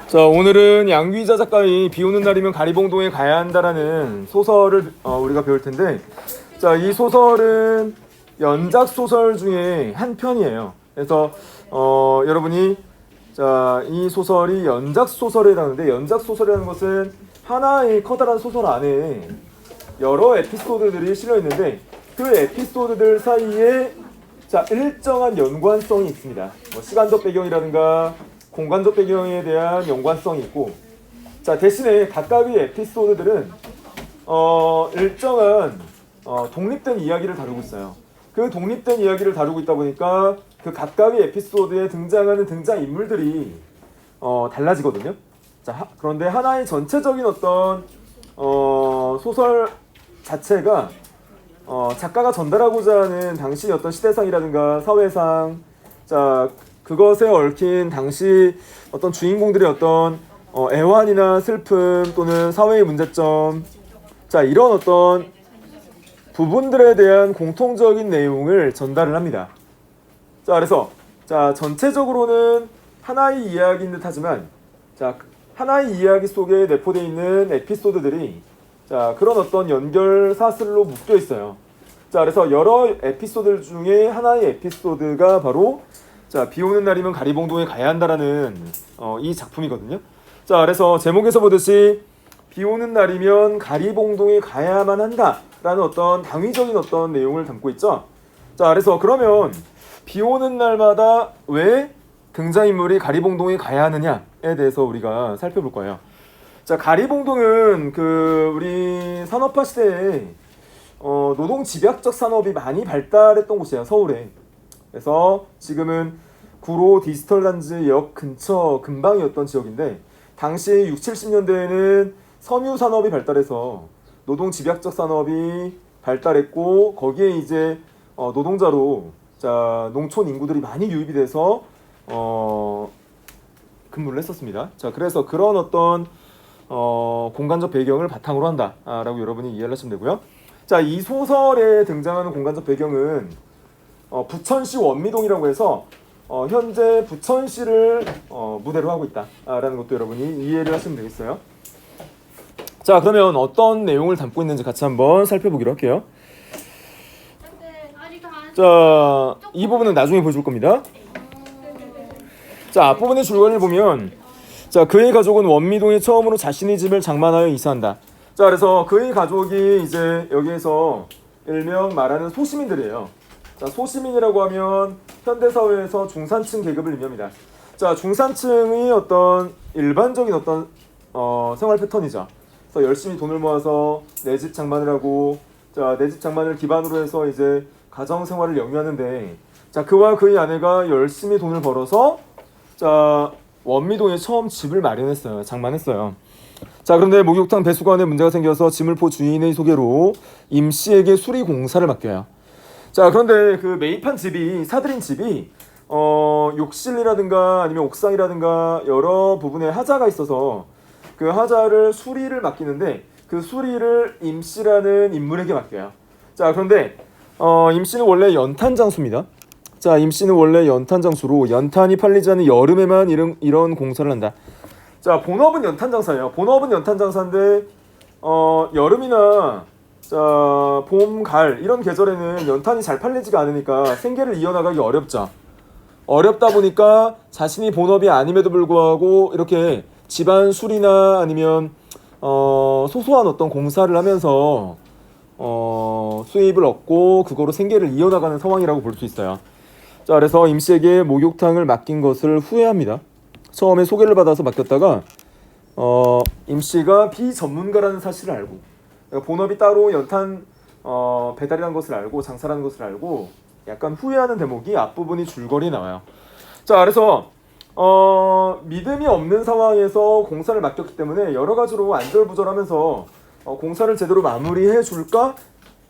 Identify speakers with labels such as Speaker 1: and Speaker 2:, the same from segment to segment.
Speaker 1: 자, 오늘은 양귀자 작가의 비 오는 날이면 가리봉동에 가야 한다라는 소설을 우리가 배울 텐데, 자, 이 소설은 연작 소설 중에 한 편이에요. 그래서 여러분이 이 소설이 연작 소설이라는데, 연작 소설이라는 것은 하나의 커다란 소설 안에 여러 에피소드들이 실려 있는데, 그 에피소드들 사이에 일정한 연관성이 있습니다. 뭐 시간적 배경이라든가 공간적 배경에 대한 연관성이 있고, 대신에 각각의 에피소드들은 일정한 독립된 이야기를 다루고 있어요. 그 독립된 이야기를 다루고 있다 보니까 그 각각의 에피소드에 등장하는 등장인물들이 달라지거든요. 그런데 하나의 전체적인 어떤 소설 자체가 작가가 전달하고자 하는 당시 어떤 시대상이라든가 사회상, 그것에 얽힌 당시 어떤 주인공들의 어떤 애환이나 슬픔 또는 사회의 문제점, 이런 어떤 부분들에 대한 공통적인 내용을 전달을 합니다. 그래서 전체적으로는 하나의 이야기인 듯 하지만 하나의 이야기 속에 내포되어 있는 에피소드들이 그런 어떤 연결 사슬로 묶여 있어요. 그래서 여러 에피소드 중에 하나의 에피소드가 바로 비 오는 날이면 가리봉동에 가야 한다라는 이 작품이거든요. 그래서 제목에서 보듯이 비 오는 날이면 가리봉동에 가야만 한다라는 어떤 당위적인 어떤 내용을 담고 있죠. 그래서 그러면 비 오는 날마다 왜 등장인물이 가리봉동에 가야 하느냐에 대해서 우리가 살펴볼 거예요. 가리봉동은 우리 산업화 시대에 노동 집약적 산업이 많이 발달했던 곳이에요, 서울에. 그래서 지금은 구로 디지털 단지역 근처 근방이었던 지역인데, 당시 60~70년대에는 섬유 산업이 발달해서 노동 집약적 산업이 발달했고, 거기에 이제 노동자로 농촌 인구들이 많이 유입이 돼서 근무를 했었습니다. 그래서 그런 어떤 공간적 배경을 바탕으로 한다라고 여러분이 이해를 하시면 되고요. 이 소설에 등장하는 공간적 배경은 부천시 원미동이라고 해서 현재 부천시를 무대로 하고 있다라는 것도 여러분이 이해를 하시면 되겠어요. 그러면 어떤 내용을 담고 있는지 같이 한번 살펴보기로 할게요. 이 부분은 나중에 보여줄 겁니다. 앞부분의 줄거리를 보면, 그의 가족은 원미동에 처음으로 자신의 집을 장만하여 이사한다. 그래서 그의 가족이 이제 여기에서 일명 말하는 소시민들이에요. 소시민이라고 하면 현대사회에서 중산층 계급을 의미합니다. 중산층의 어떤 일반적인 어떤 생활 패턴이죠. 그래서 열심히 돈을 모아서 내 집 장만을 하고, 내 집 장만을 기반으로 해서 이제 가정 생활을 영위하는데, 그와 그의 아내가 열심히 돈을 벌어서 원미동에 처음 집을 마련했어요. 장만했어요. 그런데 목욕탕 배수관에 문제가 생겨서 지물포 주인의 소개로 임씨에게 수리 공사를 맡겨요. 그런데 그 매입한 집이, 사들인 집이 욕실이라든가 아니면 옥상이라든가 여러 부분에 하자가 있어서 그 하자를 수리를 맡기는데, 그 수리를 임씨라는 인물에게 맡겨요. 그런데 임씨는 원래 연탄 장수입니다. 임씨는 원래 연탄 장수로 연탄이 팔리지 않는 여름에만 이런 공사를 한다. 본업은 연탄 장사예요. 본업은 연탄 장사인데 여름이나 봄, 가을 이런 계절에는 연탄이 잘 팔리지가 않으니까 생계를 이어나가기 어렵죠. 어렵다 보니까 자신이 본업이 아님에도 불구하고 이렇게 집안 수리나 아니면 소소한 어떤 공사를 하면서 수입을 얻고 그거로 생계를 이어나가는 상황이라고 볼 수 있어요. 그래서 임씨에게 목욕탕을 맡긴 것을 후회합니다. 처음에 소개를 받아서 맡겼다가 임씨가 비전문가라는 사실을 알고, 그러니까 본업이 따로 연탄 배달이라는 것을 알고 장사라는 것을 알고 약간 후회하는 대목이 앞부분이 줄거리에 나와요. 그래서 믿음이 없는 상황에서 공사를 맡겼기 때문에 여러 가지로 안절부절하면서 공사를 제대로 마무리해 줄까?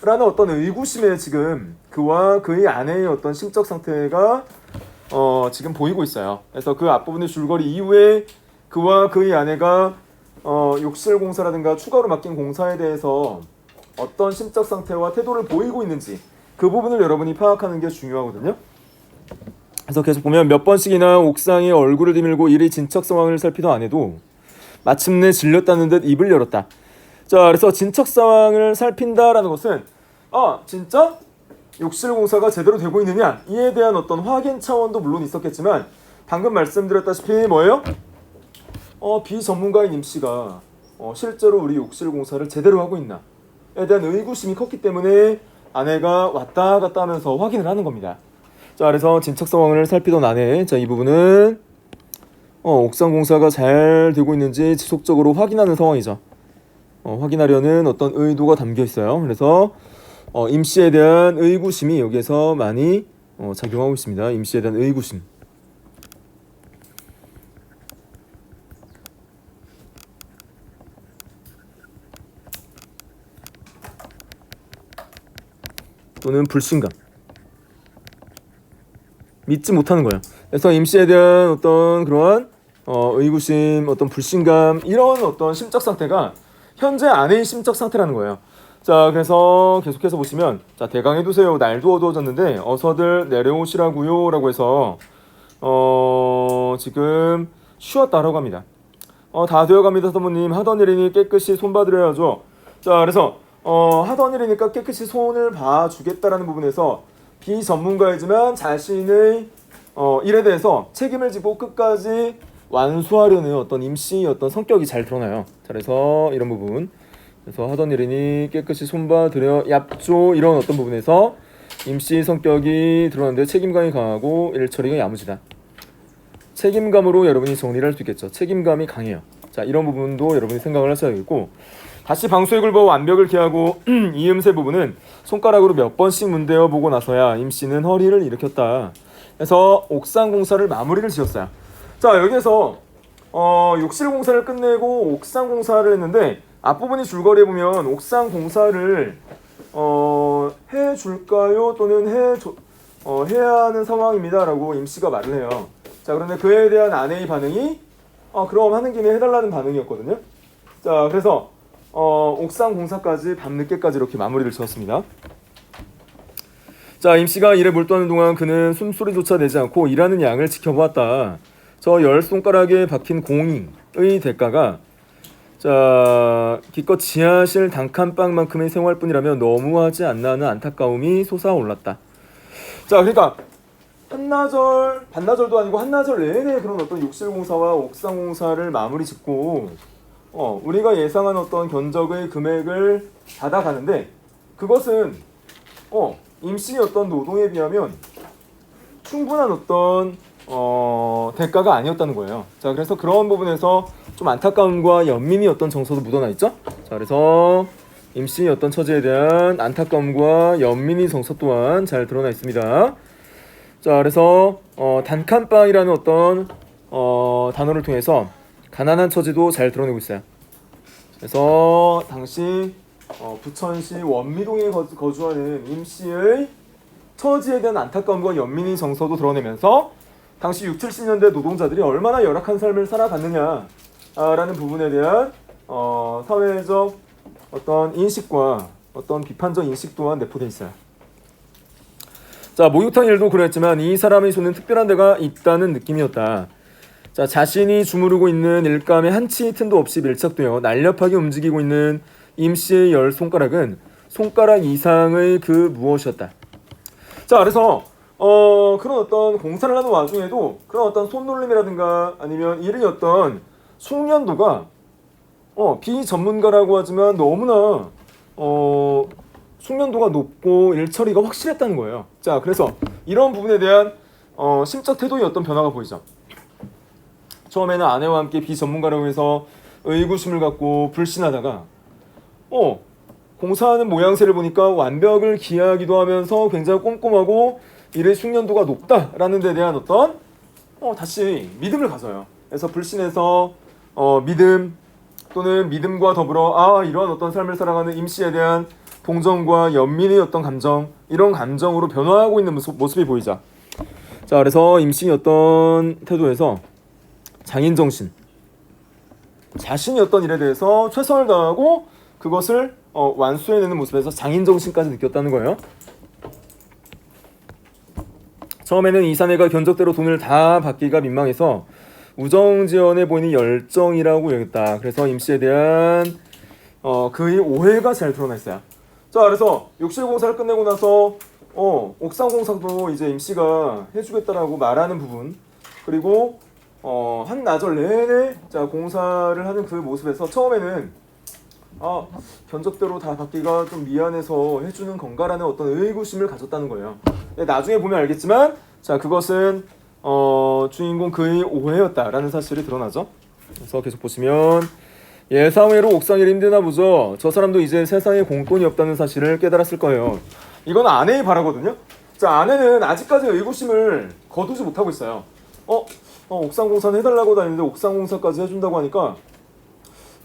Speaker 1: 라는 어떤 의구심에 지금 그와 그의 아내의 어떤 심적 상태가 지금 보이고 있어요. 그래서 그 앞부분의 줄거리 이후에 그와 그의 아내가 욕실 공사라든가 추가로 맡긴 공사에 대해서 어떤 심적 상태와 태도를 보이고 있는지 그 부분을 여러분이 파악하는 게 중요하거든요. 그래서 계속 보면 몇 번씩이나 옥상에 얼굴을 디밀고 이리 진척 상황을 살피던 아내도 마침내 질렸다는 듯 입을 열었다. 자, 그래서 진척 상황을 살핀다라는 것은 진짜 욕실 공사가 제대로 되고 있느냐 이에 대한 어떤 확인 차원도 물론 있었겠지만 방금 말씀드렸다시피 뭐예요? 비전문가인 임씨가 실제로 우리 욕실 공사를 제대로 하고 있나에 대한 의구심이 컸기 때문에 아내가 왔다 갔다 하면서 확인을 하는 겁니다. 자, 그래서 진척 상황을 살피던 아내, 자, 이 부분은 옥상 공사가 잘 되고 있는지 지속적으로 확인하는 상황이죠. 확인하려는 어떤 의도가 담겨 있어요. 그래서 임씨에 대한 의구심이 여기에서 많이 작용하고 있습니다. 임씨에 대한 의구심. 또는 불신감. 믿지 못하는 거예요. 그래서 임씨에 대한 어떤 그러한 의구심, 어떤 불신감 이런 어떤 심적 상태가 현재 아내의 심적 상태라는 거예요. 자, 그래서 계속해서 보시면 자, 대강해두세요. 날도 어두워졌는데 어서들 내려오시라고요 라고 해서 지금 쉬었다라고 합니다. 다 되어갑니다 사모님. 하던 일이니 깨끗이 손봐드려야죠. 자, 그래서 하던 일이니까 깨끗이 손을 봐주겠다라는 부분에서 비전문가이지만 자신의 일에 대해서 책임을 지고 끝까지 완수하려는 어떤 임씨의 어떤 성격이 잘 드러나요. 자, 그래서 이런 부분, 그래서 하던 일이니 깨끗이 손봐드려 얍조 이런 어떤 부분에서 임씨의 성격이 드러나는데 책임감이 강하고 일 처리가 야무지다. 책임감으로 여러분이 정리를 할 수 있겠죠. 책임감이 강해요. 자, 이런 부분도 여러분이 생각을 하셔야겠고, 다시 방수의 굴보 완벽을 기하고 이음새 부분은 손가락으로 몇 번씩 문대어 보고 나서야 임씨는 허리를 일으켰다. 그래서 옥상 공사를 마무리를 지었어요. 자, 여기에서 욕실 공사를 끝내고 옥상 공사를 했는데 앞부분이 줄거리에 보면 옥상 공사를 해줄까요? 또는 해야 하는 상황입니다 라고 임씨가 말을 해요. 자, 그런데 그에 대한 아내의 반응이 그럼 하는 김에 해달라는 반응이었거든요. 자, 그래서 옥상 공사까지 밤늦게까지 이렇게 마무리를 지었습니다. 자, 임씨가 일에 몰두하는 동안 그는 숨소리조차 내지 않고 일하는 양을 지켜보았다. 저 10손가락에 박힌 공의 대가가 자, 기껏 지하실 단칸방만큼의 생활뿐이라면 너무하지 않나 하는 안타까움이 솟아올랐다. 자, 그러니까 한나절, 반나절도 아니고 한나절 내내 그런 어떤 욕실 공사와 옥상 공사를 마무리 짓고 우리가 예상한 어떤 견적의 금액을 받아가는데 그것은 임씨의 어떤 노동에 비하면 충분한 어떤 대가가 아니었다는 거예요. 자, 그래서 그런 부분에서 좀 안타까움과 연민이 어떤 정서도 묻어나 있죠. 자, 그래서 임씨의 어떤 처지에 대한 안타까움과 연민의 정서 또한 잘 드러나 있습니다. 자, 그래서 단칸방이라는 어떤 단어를 통해서 가난한 처지도 잘 드러내고 있어요. 그래서 당시 부천시 원미동에 거주하는 임씨의 처지에 대한 안타까움과 연민의 정서도 드러내면서 당시 60, 70년대 노동자들이 얼마나 열악한 삶을 살아갔느냐라는 부분에 대한 사회적 어떤 인식과 어떤 비판적 인식 또한 내포되어 있어요. 자, 목욕탕 일도 그랬지만 이 사람의 손은 특별한 데가 있다는 느낌이었다. 자, 자신이 주무르고 있는 일감에 한치 틈도 없이 밀착되어 날렵하게 움직이고 있는 임씨의 10손가락은 손가락 이상의 그 무엇이었다. 자, 그래서 그런 어떤 공사를 하는 와중에도 그런 어떤 손놀림이라든가 아니면 일의 어떤 숙련도가 비전문가라고 하지만 너무나 숙련도가 높고 일처리가 확실했다는 거예요. 자, 그래서 이런 부분에 대한 심적 태도의 어떤 변화가 보이죠. 처음에는 아내와 함께 비전문가라고 해서 의구심을 갖고 불신하다가 공사하는 모양새를 보니까 완벽을 기하기도 하면서 굉장히 꼼꼼하고 일의 숙련도가 높다라는 데 대한 어떤 다시 믿음을 가져요. 그래서 불신에서 믿음 또는 믿음과 더불어 이러한 어떤 삶을 살아가는 임씨에 대한 동정과 연민의 어떤 감정, 이런 감정으로 변화하고 있는 모습이 보이자. 자, 그래서 임씨의 어떤 태도에서 장인정신, 자신이 어떤 일에 대해서 최선을 다하고 그것을 완수해내는 모습에서 장인정신까지 느꼈다는 거예요. 처음에는 이 사내가 견적대로 돈을 다 받기가 민망해서 우정지연해 보이는 열정이라고 여겼다. 그래서 임씨에 대한 그의 오해가 잘 드러나 있어요. 자, 그래서 욕실공사를 끝내고 나서 옥상공사도 이제 임씨가 해주겠다라고 말하는 부분, 그리고 한나절 내내 자 공사를 하는 그 모습에서 처음에는 견적대로 다 받기가 좀 미안해서 해주는 건가라는 어떤 의구심을 가졌다는 거예요. 나중에 보면 알겠지만 자 그것은 주인공 그의 오해였다라는 사실이 드러나죠. 그래서 계속 보시면 예상외로 옥상일이 힘드나 보죠. 저 사람도 이제 세상에 공돈이 없다는 사실을 깨달았을 거예요. 이건 아내의 바라거든요. 자, 아내는 아직까지 의구심을 거두지 못하고 있어요. 옥상공사는 해달라고 다니는데 옥상공사까지 해준다고 하니까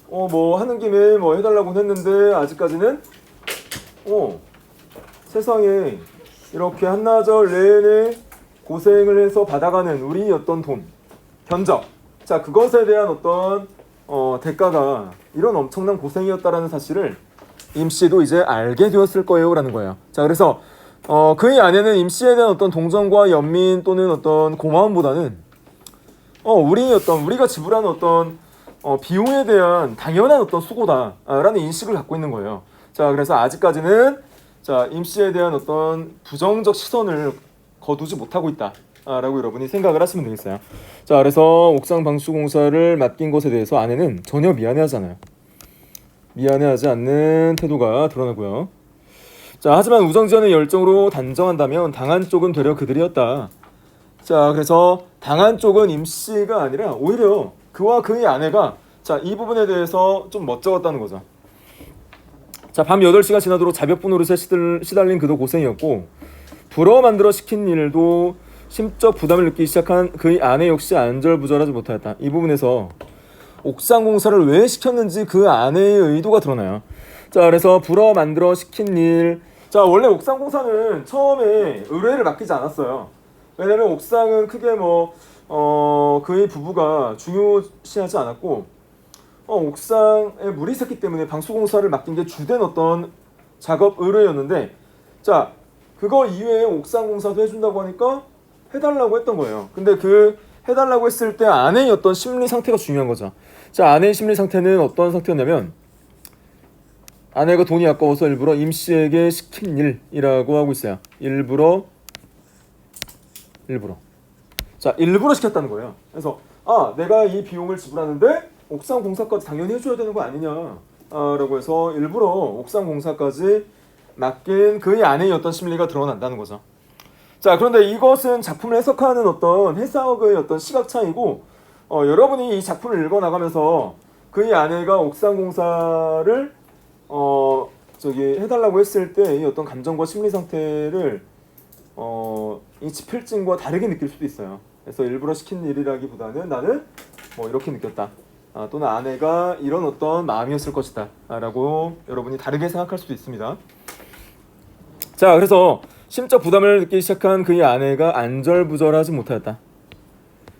Speaker 1: 뭐 하는 김에 뭐 해달라고 했는데 아직까지는 세상에 이렇게 한나절 내내 고생을 해서 받아가는 우리 어떤 돈, 견적, 자 그것에 대한 어떤 대가가 이런 엄청난 고생이었다라는 사실을 임씨도 이제 알게 되었을 거예요라는 거예요. 자 그래서 그의 아내는 임씨에 대한 어떤 동정과 연민 또는 어떤 고마움보다는 우리가 지불하는 어떤 비용에 대한 당연한 어떤 수고다라는 인식을 갖고 있는 거예요. 자 그래서 아직까지는 자 임씨에 대한 어떤 부정적 시선을 거두지 못하고 있다라고 여러분이 생각을 하시면 되겠어요. 자 그래서 옥상 방수 공사를 맡긴 것에 대해서 아내는 전혀 미안해하잖아요. 미안해하지 않는 태도가 드러나고요. 자 하지만 우정지연의 열정으로 단정한다면 당한 쪽은 되려 그들이었다. 자 그래서 당한 쪽은 임씨가 아니라 오히려 그와 그의 아내가 자 이 부분에 대해서 좀 멋쩍었다는 거죠. 자 밤 8시가 지나도록 자벽분 노릇에 시달린 그도 고생이었고 부러 만들어 시킨 일도 심적 부담을 느끼기 시작한 그의 아내 역시 안절부절하지 못하였다. 이 부분에서 옥상 공사를 왜 시켰는지 그 아내의 의도가 드러나요. 자 그래서 부러 만들어 시킨 일, 자 원래 옥상 공사는 처음에 의뢰를 맡기지 않았어요. 왜냐면 옥상은 크게 그의 부부가 중요시하지 않았고 옥상에 물이 샜기 때문에 방수공사를 맡긴 게 주된 어떤 작업 의뢰였는데 자 그거 이외에 옥상공사도 해준다고 하니까 해달라고 했던 거예요. 근데 그 해달라고 했을 때 아내의 어떤 심리 상태가 중요한 거죠. 자 아내의 심리 상태는 어떤 상태였냐면 아내가 돈이 아까워서 일부러 임씨에게 시킨 일이라고 하고 있어요. 일부러 자 일부러 시켰다는 거예요. 그래서 내가 이 비용을 지불하는데 옥상 공사까지 당연히 해줘야 되는 거 아니냐 라고 해서 일부러 옥상 공사까지 맡긴 그의 아내의 어떤 심리가 드러난다는 거죠. 자 그런데 이것은 작품을 해석하는 어떤 해석의 어떤 시각 차이고 여러분이 이 작품을 읽어나가면서 그의 아내가 옥상 공사를 해달라고 했을 때 이 어떤 감정과 심리 상태를 이 지필진과 다르게 느낄 수도 있어요. 그래서 일부러 시킨 일이라기보다는 나는 이렇게 느꼈다. 또는 아내가 이런 어떤 마음이었을 것이다 라고 여러분이 다르게 생각할 수도 있습니다. 자 그래서 심적 부담을 느끼기 시작한 그의 아내가 안절부절하지 못하였다.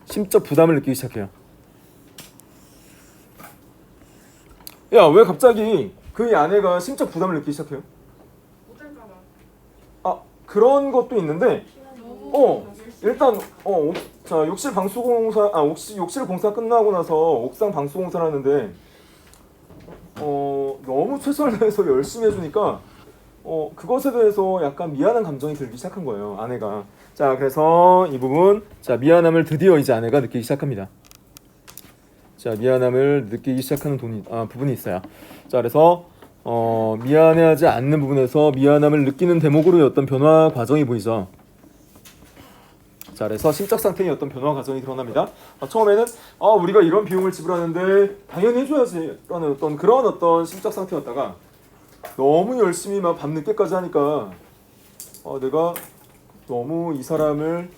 Speaker 1: 심적 부담을 느끼기 시작해요. 야 왜 갑자기 그의 아내가 심적 부담을 느끼기 시작해요? 그런 것도 있는데 일단 자 욕실 방수공사 욕실 공사 끝나고 나서 옥상 방수공사를 하는데 너무 최선을 다해서 열심히 해주니까 그것에 대해서 약간 미안한 감정이 들기 시작한 거예요, 아내가. 자 그래서 이 부분 자 미안함을 드디어 이제 아내가 느끼기 시작합니다. 자 미안함을 느끼기 시작하는 부분이 있어요. 자 그래서 미안해하지 않는 부분에서 미안함을 느끼는 대목으로의 어떤 변화 과정이 보이죠. 자 그래서 심적 상태의 어떤 변화 과정이 드러납니다. 처음에는 우리가 이런 비용을 지불하는데 당연히 해줘야지 라는 그런 어떤 심적 상태였다가 너무 열심히 막 밤늦게까지 하니까 내가 너무 이 사람을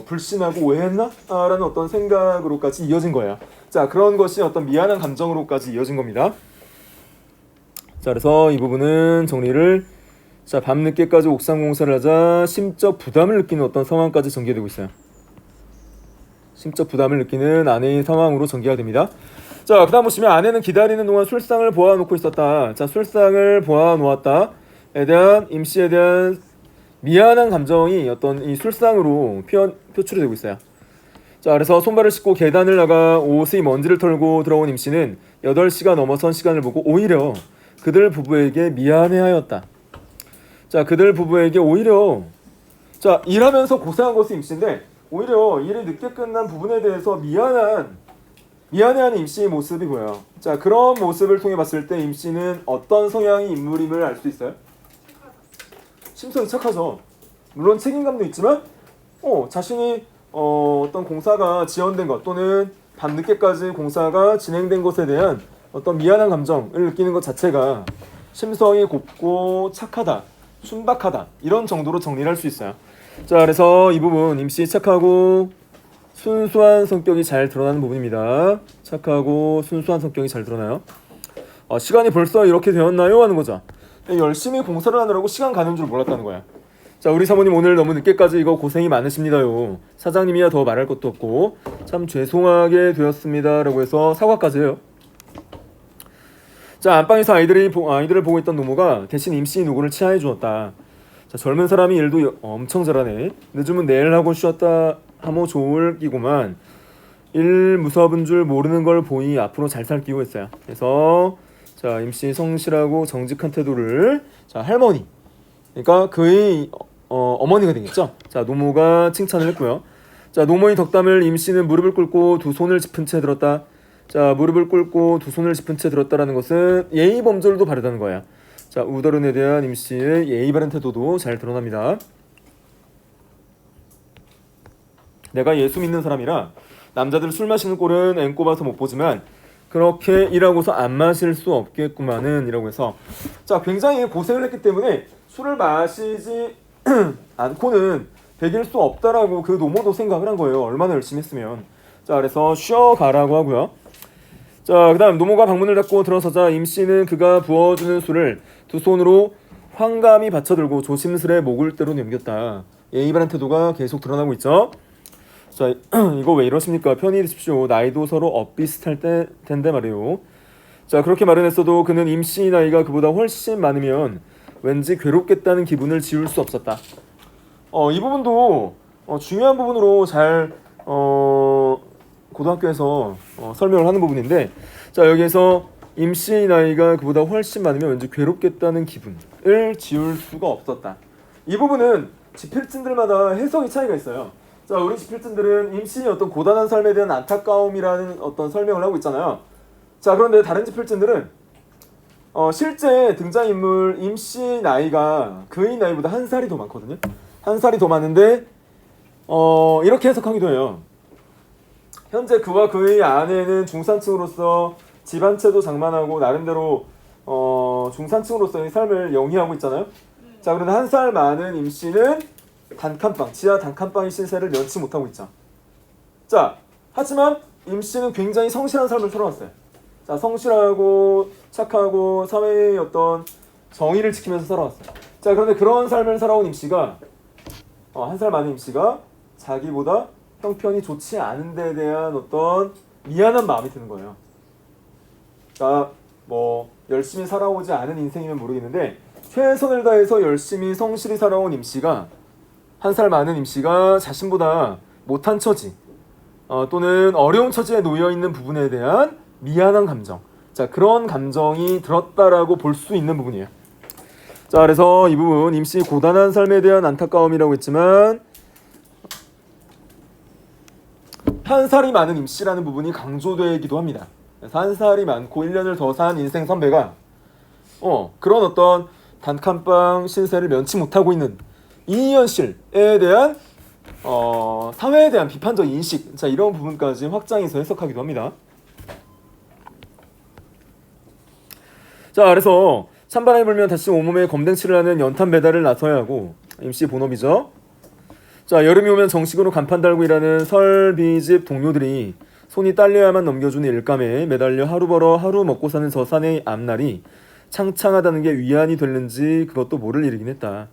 Speaker 1: 불신하고 오해했나? 라는 어떤 생각으로까지 이어진 거예요. 자 그런 것이 어떤 미안한 감정으로까지 이어진 겁니다. 자 그래서 이 부분은 정리를 자 밤늦게까지 옥상 공사를 하자 심적 부담을 느끼는 어떤 상황까지 전개되고 있어요. 심적 부담을 느끼는 아내의 상황으로 전개가 됩니다. 자 그 다음 보시면 아내는 기다리는 동안 술상을 보아놓고 있었다. 자 술상을 보아놓았다에 대한 임씨에 대한 미안한 감정이 어떤 이 술상으로 표출이 되고 있어요. 자, 그래서 손발을 씻고 계단을 나가 옷의 먼지를 털고 들어온 임씨는 8시가 넘어선 시간을 보고 오히려 그들 부부에게 미안해하였다. 자, 그들 부부에게 오히려 자, 일하면서 고생한 것은 임씨인데 오히려 일이 늦게 끝난 부분에 대해서 미안해하는 임씨의 모습이 보여요. 자, 그런 모습을 통해 봤을 때 임씨는 어떤 성향의 인물임을 알 수 있어요? 심성이 착하죠. 물론 책임감도 있지만 자신이 어떤 공사가 지연된 것 또는 밤늦게까지 공사가 진행된 것에 대한 어떤 미안한 감정을 느끼는 것 자체가 심성이 곱고 착하다, 순박하다 이런 정도로 정리를 할 수 있어요. 자, 그래서 이 부분 임씨 착하고 순수한 성격이 잘 드러나는 부분입니다. 착하고 순수한 성격이 잘 드러나요. 시간이 벌써 이렇게 되었나요? 하는 거죠. 열심히 공사를 하느라고 시간 가는 줄 몰랐다는 거야. 자, 우리 사모님 오늘 너무 늦게까지 이거 고생이 많으십니다요. 사장님이야 더 말할 것도 없고 참 죄송하게 되었습니다 라고 해서 사과까지 해요. 자, 안방에서 아이들을 보고 있던 노모가 대신 임씨 누구를 치하해 주었다. 자, 젊은 사람이 일도 엄청 잘하네. 늦으면 내일 하고 쉬었다 하모 좋을 끼고만 일 무섭은 줄 모르는 걸 보니 앞으로 잘 살 끼고 했어요. 그래서 자, 임씨 성실하고 정직한 태도를 자, 할머니 그러니까 그의 어머니가 되겠죠. 자, 노모가 칭찬을 했고요. 자, 노모의 덕담을 임씨는 무릎을 꿇고 두 손을 짚은 채 들었다. 자, 무릎을 꿇고 두 손을 짚은 채 들었다라는 것은 예의 범절도 바르다는 거야. 자, 우더른에 대한 임씨의 예의 바른 태도도 잘 드러납니다. 내가 예수 믿는 사람이라 남자들 술 마시는 꼴은 앵꼬 봐서 못 보지만 그렇게 일하고서 안 마실 수 없겠구만은 이라고 해서 자, 굉장히 고생을 했기 때문에 술을 마시지 않고는 배길 수 없다라고 그 노모도 생각을 한 거예요. 얼마나 열심히 했으면. 자, 그래서 쉬어가라고 하고요. 자, 그 다음 노모가 방문을 닫고 들어서자 임씨는 그가 부어주는 술을 두 손으로 황감히 받쳐들고 조심스레 목을대로 넘겼다. 예의 바른 태도가 계속 드러나고 있죠. 자, 이거 왜 이러십니까? 편히 드십시오. 나이도 서로 엇비슷할 텐데 말이에요. 자, 그렇게 말은 했어도 그는 임씨 나이가 그보다 훨씬 많으면 왠지 괴롭겠다는 기분을 지울 수 없었다. 이 부분도 중요한 부분으로 잘 고등학교에서 설명을 하는 부분인데 자, 여기에서 임씨 나이가 그보다 훨씬 많으면 왠지 괴롭겠다는 기분을 지울 수가 없었다. 이 부분은 지필진들마다 해석의 차이가 있어요. 자, 우리 지필진들은 임신이 어떤 고단한 삶에 대한 안타까움이라는 어떤 설명을 하고 있잖아요. 자, 그런데 다른 지필진들은 실제 등장인물 임씨 나이가 그의 나이보다 한 살이 더 많거든요. 한 살이 더 많은데 이렇게 해석하기도 해요. 현재 그와 그의 아내는 중산층으로서 집 한 채도 장만하고 나름대로 중산층으로서의 삶을 영위하고 있잖아요. 자, 그런데 한 살 많은 임씨는 단칸방, 지하 단칸방의 신세를 면치 못하고 있죠. 자, 하지만 임씨는 굉장히 성실한 삶을 살아왔어요. 자, 성실하고 착하고 사회의 어떤 정의를 지키면서 살아왔어요. 자, 그런데 그런 삶을 살아온 임씨가 한 살 많은 임씨가 자기보다 형편이 좋지 않은 데에 대한 어떤 미안한 마음이 드는 거예요. 자, 열심히 살아오지 않은 인생이면 모르겠는데 최선을 다해서 열심히 성실히 살아온 임씨가 한 살 많은 임씨가 자신보다 못한 처지 또는 어려운 처지에 놓여있는 부분에 대한 미안한 감정, 자, 그런 감정이 들었다라고 볼 수 있는 부분이에요. 자, 그래서 이 부분 임씨의 고단한 삶에 대한 안타까움이라고 했지만 한 살이 많은 임씨라는 부분이 강조되기도 합니다. 그래서 한 살이 많고 1년을 더 산 인생 선배가 그런 어떤 단칸방 신세를 면치 못하고 있는 이 현실에 대한 사회에 대한 비판적 인식, 자, 이런 부분까지 확장해서 해석하기도 합니다. 자, 그래서 찬바람이 불면 다시 온몸에 검댕치를 하는 연탄 배달을 나서야 하고 임씨 본업이죠. 자, 여름이 오면 정식으로 간판 달고 일하는 설비집 동료들이 손이 딸려야만 넘겨주는 일감에 매달려 하루 벌어 하루 먹고 사는 저 사내의 앞날이 창창하다는 게 위안이 됐는지 그것도 모를 일이긴 했다.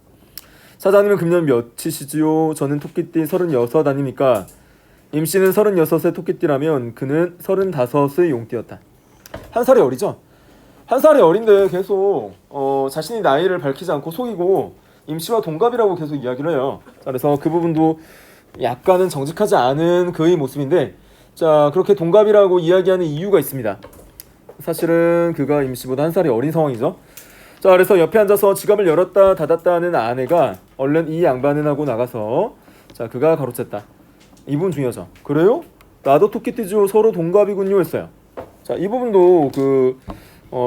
Speaker 1: 사장님은 금년 몇이시지요? 저는 토끼띠 36 아닙니까? 임씨는 36의 토끼띠라면 그는 35의 용띠였다. 한 살이 어리죠? 한 살이 어린데 계속 자신이 나이를 밝히지 않고 속이고 임 씨와 동갑이라고 계속 이야기를 해요. 자, 그래서 그 부분도 약간은 정직하지 않은 그의 모습인데, 자, 그렇게 동갑이라고 이야기하는 이유가 있습니다. 사실은 그가 임 씨보다 한 살이 어린 상황이죠. 자, 그래서 옆에 앉아서 지갑을 열었다 닫았다 하는 아내가 얼른 이 양반은 하고 나가서, 자, 그가 가로챘다. 이 부분 중요하죠. 그래요? 나도 토끼띠죠. 서로 동갑이군요 했어요. 자, 이 부분도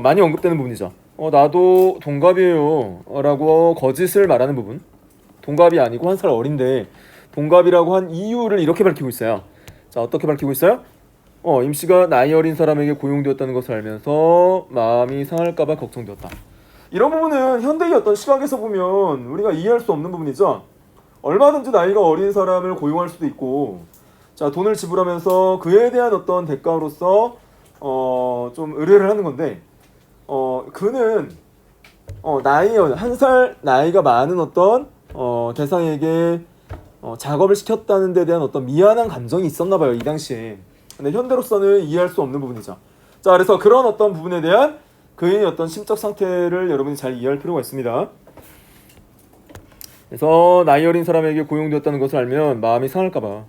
Speaker 1: 많이 언급되는 부분이죠. 나도 동갑이에요 라고 거짓을 말하는 부분. 동갑이 아니고 한 살 어린데 동갑이라고 한 이유를 이렇게 밝히고 있어요. 자, 어떻게 밝히고 있어요? 임 씨가 나이 어린 사람에게 고용되었다는 것을 알면서 마음이 상할까봐 걱정되었다. 이런 부분은 현대의 어떤 시각에서 보면 우리가 이해할 수 없는 부분이죠. 얼마든지 나이가 어린 사람을 고용할 수도 있고, 자, 돈을 지불하면서 그에 대한 어떤 대가로서 좀 의뢰를 하는 건데, 그는 나이 한 살 나이가 많은 어떤 대상에게 작업을 시켰다는 데 대한 어떤 미안한 감정이 있었나 봐요, 이 당시에. 근데 현대로서는 이해할 수 없는 부분이죠. 자, 그래서 그런 어떤 부분에 대한 그의 어떤 심적 상태를 여러분이 잘 이해할 필요가 있습니다. 그래서 나이 어린 사람에게 고용되었다는 것을 알면 마음이 상할까 봐.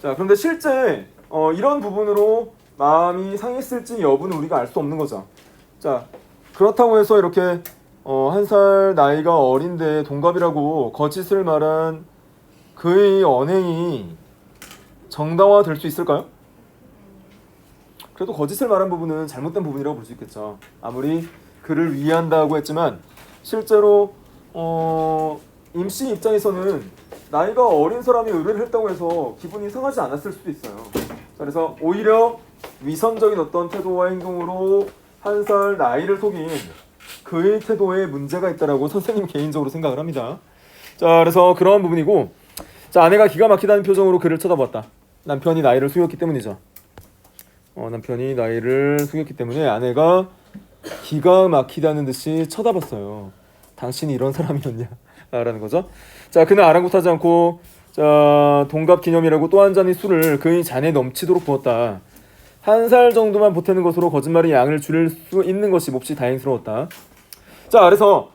Speaker 1: 자, 그런데 실제 이런 부분으로 마음이 상했을지 여부는 우리가 알 수 없는 거죠. 자, 그렇다고 해서 이렇게 한 살 나이가 어린데 동갑이라고 거짓을 말한 그의 언행이 정당화될 수 있을까요? 그래도 거짓을 말한 부분은 잘못된 부분이라고 볼 수 있겠죠. 아무리 그를 위한다고 했지만 실제로 임씨 입장에서는 나이가 어린 사람이 의뢰를 했다고 해서 기분이 상하지 않았을 수도 있어요. 그래서 오히려 위선적인 어떤 태도와 행동으로 한 살 나이를 속인 그의 태도에 문제가 있다라고 선생님 개인적으로 생각을 합니다. 자, 그래서 그런 부분이고, 자, 아내가 기가 막히다는 표정으로 그를 쳐다보았다. 남편이 나이를 숙였기 때문이죠. 남편이 나이를 숙였기 때문에 아내가 기가 막히다는 듯이 쳐다봤어요. 당신이 이런 사람이었냐? 라는 거죠. 자, 그는 아랑곳하지 않고, 자, 동갑 기념이라고 또 한 잔의 술을 그의 잔에 넘치도록 부었다. 한 살 정도만 보태는 것으로 거짓말의 양을 줄일 수 있는 것이 몹시 다행스러웠다. 자, 그래서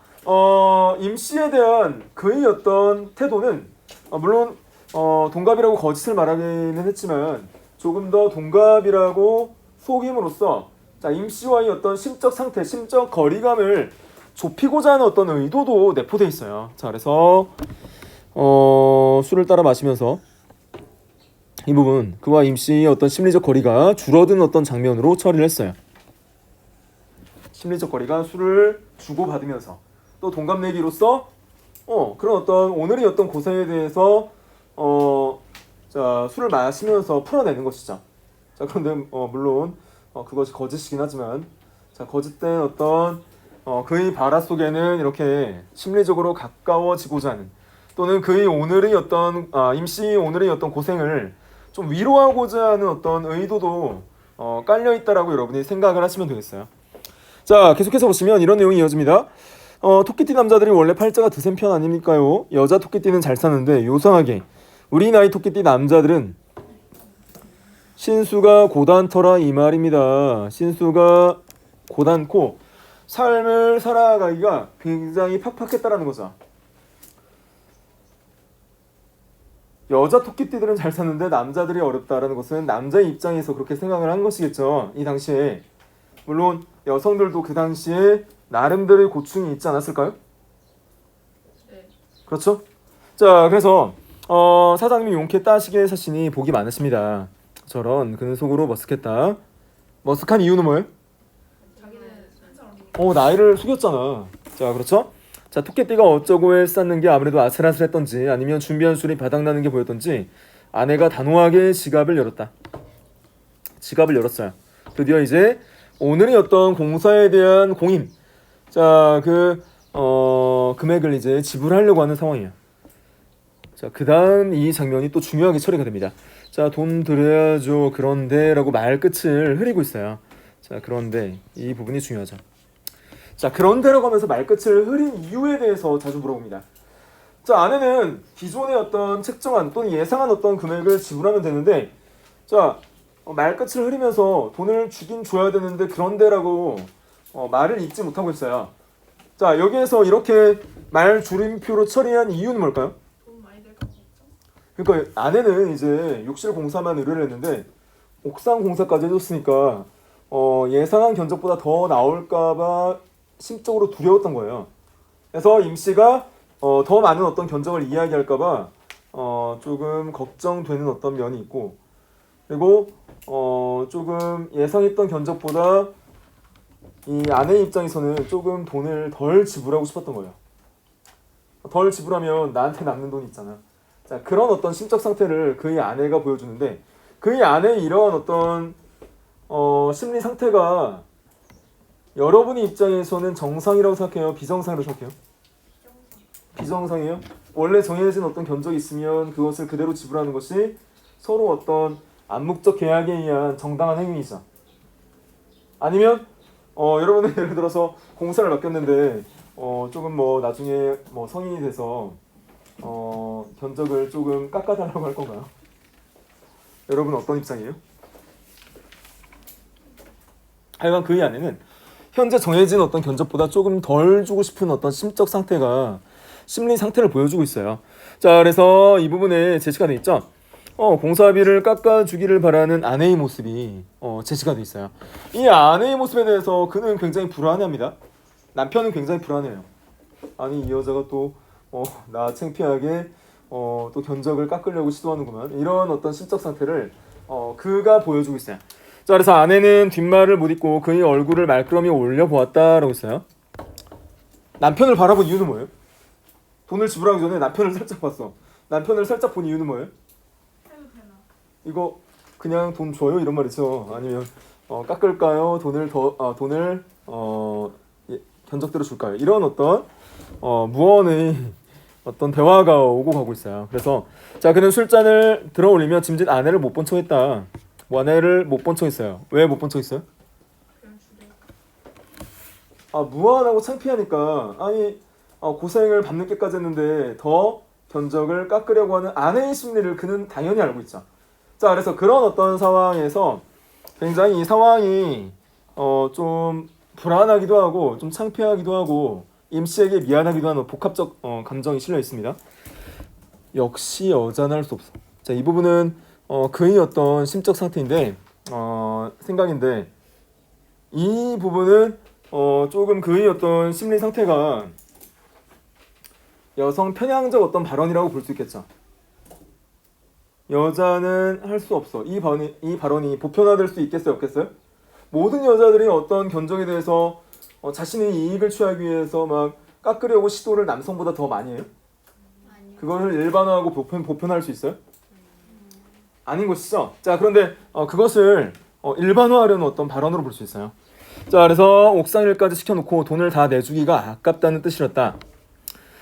Speaker 1: 임 씨에 대한 그의 어떤 태도는 물론 동갑이라고 거짓을 말하기는 했지만 조금 더 동갑이라고 속임으로써, 자, 임 씨와의 어떤 심적 상태, 심적 거리감을 좁히고자 하는 어떤 의도도 내포되어 있어요. 자, 그래서 술을 따라 마시면서 이 부분, 그와 임 씨의 어떤 심리적 거리가 줄어든 어떤 장면으로 처리를 했어요. 심리적 거리가 술을 주고받으면서 또 동갑내기로서 그런 어떤 오늘의 어떤 고생에 대해서 자, 술을 마시면서 풀어내는 것이죠. 자, 그런데 물론 그것이 거짓이긴 하지만, 자, 거짓된 어떤 그의 발화 속에는 이렇게 심리적으로 가까워지고자 하는, 또는 그의 오늘의 어떤 임씨 오늘의 어떤 고생을 좀 위로하고자 하는 어떤 의도도 깔려 있다라고 여러분이 생각을 하시면 되겠어요. 자, 계속해서 보시면 이런 내용이 이어집니다. 토끼띠 남자들이 원래 팔자가 드센 편 아닙니까요? 여자 토끼띠는 잘 사는데 요상하게 우리 나이 토끼띠 남자들은 신수가 고단터라 이 말입니다. 신수가 고단코 삶을 살아가기가 굉장히 팍팍했다라는 거죠. 여자 토끼띠들은 잘 사는데 남자들이 어렵다라는 것은 남자의 입장에서 그렇게 생각을 한 것이겠죠. 이 당시에 물론 여성들도 그 당시에 나름대로의 고충이 있지 않았을까요?
Speaker 2: 네.
Speaker 1: 그렇죠? 자, 그래서 사장님이 용케 따시게 사시니 복이 많으십니다. 저런 그는 속으로 머쓱했다. 머쓱한 이유는 뭐예요?
Speaker 2: 자기는 한살 어리니까.
Speaker 1: 나이를 숙였잖아. 자, 그렇죠? 자, 토끼띠가 어쩌고 했었는 게 아무래도 아슬아슬했던지 아니면 준비한 술이 바닥나는 게 보였던지 아내가 단호하게 지갑을 열었다. 지갑을 열었어요. 드디어 이제 오늘의 어떤 공사에 대한 공임, 자, 금액을 이제 지불하려고 하는 상황이에요. 자, 그 다음 이 장면이 또 중요하게 처리가 됩니다. 자, 돈 드려야죠. 그런데 라고 말끝을 흐리고 있어요. 자, 그런데 이 부분이 중요하죠. 자, 그런데라고 하면서 말끝을 흐린 이유에 대해서 자주 물어봅니다. 자, 아내는 기존의 어떤 책정한 또는 예상한 어떤 금액을 지불하면 되는데, 자, 말끝을 흐리면서 돈을 주긴 줘야 되는데 그런데라고 말을 잊지 못하고 있어요. 자, 여기에서 이렇게 말 줄임표로 처리한 이유는 뭘까요?
Speaker 2: 돈 많이 들까 걱정.
Speaker 1: 그러니까 아내는 이제 욕실 공사만 의뢰를 했는데 옥상 공사까지 해줬으니까 예상한 견적보다 더 나올까봐 심적으로 두려웠던 거예요. 그래서 임 씨가 더 많은 어떤 견적을 이야기할까봐 조금 걱정되는 어떤 면이 있고, 그리고 조금 예상했던 견적보다 이 아내 입장에서는 조금 돈을 덜 지불하고 싶었던 거예요. 덜 지불하면 나한테 남는 돈이 있잖아. 자, 그런 어떤 심적 상태를 그의 아내가 보여주는데, 그의 아내의 이러한 어떤 심리 상태가 여러분의 입장에서는 정상이라고 생각해요? 비정상이라고 생각해요? 비정상이에요? 원래 정해진 어떤 견적이 있으면 그것을 그대로 지불하는 것이 서로 어떤 암묵적 계약에 의한 정당한 행위이죠. 아니면 여러분은 예를 들어서 공사를 맡겼는데 조금 뭐 나중에 뭐 성인이 돼서 견적을 조금 깎아달라고 할 건가요? 여러분 어떤 입장이에요? 하여간 그의 아내는 현재 정해진 어떤 견적보다 조금 덜 주고 싶은 어떤 심적 상태가 심리 상태를 보여주고 있어요. 자, 그래서 이 부분에 제시가 돼 있죠. 공사비를 깎아주기를 바라는 아내의 모습이 제시가 돼 있어요. 이 아내의 모습에 대해서 그는 굉장히 불안해합니다. 남편은 굉장히 불안해요. 아니 이 여자가 또 나 창피하게 또 견적을 깎으려고 시도하는구만. 이런 어떤 심적 상태를 그가 보여주고 있어요. 자, 그래서 아내는 뒷말을 못 잇고 그의 얼굴을 말끄러미 올려보았다라고 했어요. 남편을 바라본 이유는 뭐예요? 돈을 지불하기 전에 남편을 살짝 봤어. 남편을 살짝 본 이유는 뭐예요?
Speaker 2: 해도 되나?
Speaker 1: 이거 그냥 돈 줘요 이런 말이죠. 아니면 깎을까요? 돈을 견적대로 줄까요? 이런 어떤 무언의 어떤 대화가 오고 가고 있어요. 그래서 자, 그는 술잔을 들어 올리며 짐짓 아내를 못 본 척했다. 뭐 아내를 못 본 척했어요. 왜 못 본 척했어요?
Speaker 2: 그냥 주래.
Speaker 1: 무안하고 창피하니까 아니 고생을 밤늦게까지 했는데 더 견적을 깎으려고 하는 아내의 심리를 그는 당연히 알고 있죠. 자, 그래서 그런 어떤 상황에서 굉장히 이 상황이 좀 불안하기도 하고 좀 창피하기도 하고 임 씨에게 미안하기도 하는 복합적 감정이 실려 있습니다. 역시 여자는 할 수 없어. 자, 이 부분은 그의 어떤 심적 상태인데 생각인데 이 부분은 조금 그의 어떤 심리 상태가 여성 편향적 어떤 발언이라고 볼 수 있겠죠. 여자는 할 수 없어. 이 발언이 보편화될 수 있겠어요, 없겠어요? 모든 여자들이 어떤 견적에 대해서 자신의 이익을 취하기 위해서 막 깎으려고 시도를 남성보다 더 많이 해요? 그거를 일반화하고 보편화할 수 있어요? 아닌 것이죠. 자, 그런데 그것을 일반화하려는 어떤 발언으로 볼 수 있어요. 자, 그래서 옥상일까지 시켜놓고 돈을 다 내주기가 아깝다는 뜻이었다.